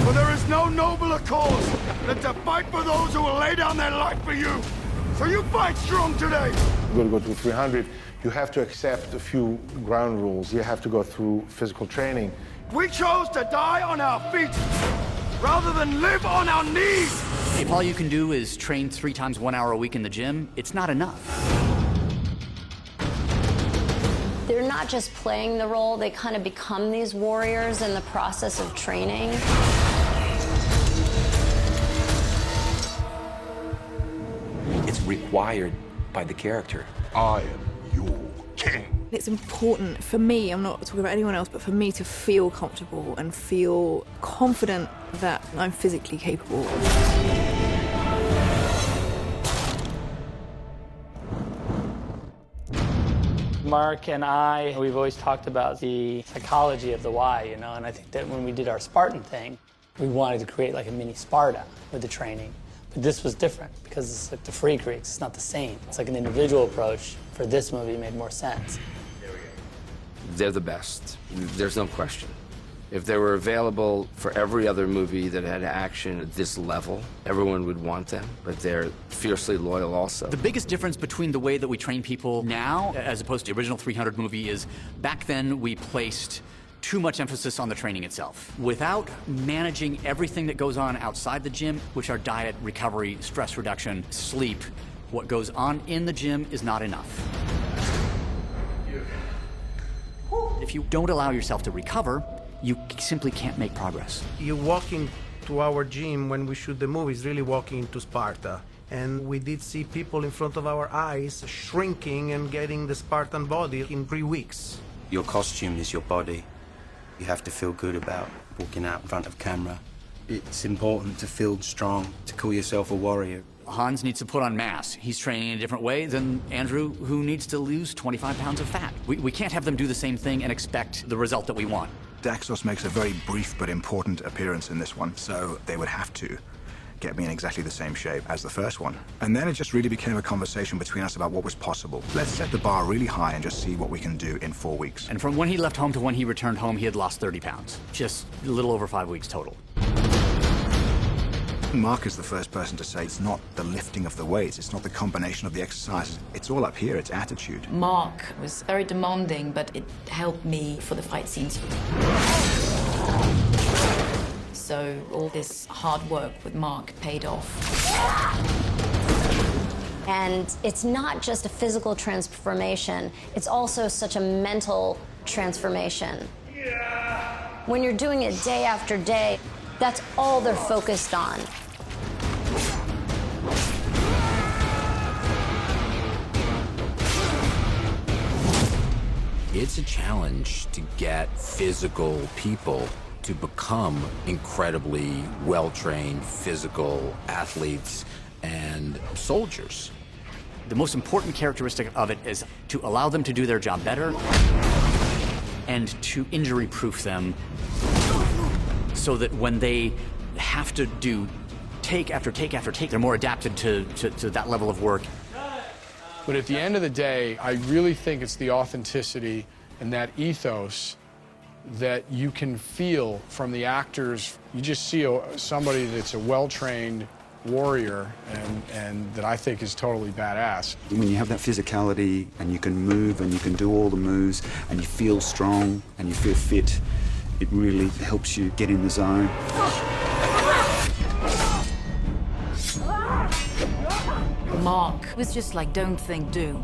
For there is no nobler cause than to fight for those who will lay down their life for you. So you fight strong today. You're going to go to 300. You have to accept a few ground rules. You have to go through physical training. We chose to die on our feet rather than live on our knees. If all you can do is train 3 times 1 hour a week in the gym, it's not enough. They're not just playing the role, they kind of become these warriors in the process of training. It's required by the character. I am your king. It's important for me, I'm not talking about anyone else, but for me to feel comfortable and feel confident that I'm physically capable. Mark and I, we've always talked about the psychology of the why, you know, and I think that when we did our Spartan thing, we wanted to create like a mini Sparta with the training. But this was different because it's like the Free Greeks, it's not the same. It's like an individual approach. For this movie, it made more sense. They're the best. There's no question. If they were available for every other movie that had action at this level, everyone would want them, but they're fiercely loyal also. The biggest difference between the way that we train people now, as opposed to the original 300 movie, is back then we placed too much emphasis on the training itself. Without managing everything that goes on outside the gym, which are diet, recovery, stress reduction, sleep, what goes on in the gym is not enough. If you don't allow yourself to recover, you simply can't make progress. You walk into our gym when we shoot the movies, really walking into Sparta. And we did see people in front of our eyes shrinking and getting the Spartan body in 3 weeks. Your costume is your body. You have to feel good about walking out in front of camera. It's important to feel strong, to call yourself a warrior. Hans needs to put on mass. He's training in a different way than Andrew, who needs to lose 25 pounds of fat. We can't have them do the same thing and expect the result that we want. Daxos makes a very brief but important appearance in this one, so they would have to get me in exactly the same shape as the first one. And then it just really became a conversation between us about what was possible. Let's set the bar really high and just see what we can do in 4 weeks. And from when he left home to when he returned home, he had lost 30 pounds. Just a little over 5 weeks total. Mark is the first person to say it's not the lifting of the weights, it's not the combination of the exercises, it's all up here, it's attitude. Mark was very demanding, but it helped me for the fight scenes. So all this hard work with Mark paid off. And it's not just a physical transformation, it's also such a mental transformation. When you're doing it day after day, that's all they're focused on. It's a challenge to get physical people to become incredibly well-trained physical athletes and soldiers. The most important characteristic of it is to allow them to do their job better and to injury-proof them so that when they have to do take after take after take, they're more adapted to that level of work. But at the end of the day, I really think it's the authenticity and that ethos that you can feel from the actors. You just see somebody that's a well-trained warrior and that I think is totally badass. When you have that physicality and you can move and you can do all the moves and you feel strong and you feel fit, it really helps you get in the zone. Mark was just like, don't think, do.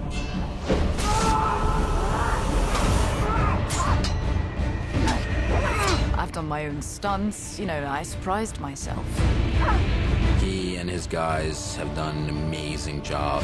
I've done my own stunts, you know, I surprised myself. He and his guys have done an amazing job.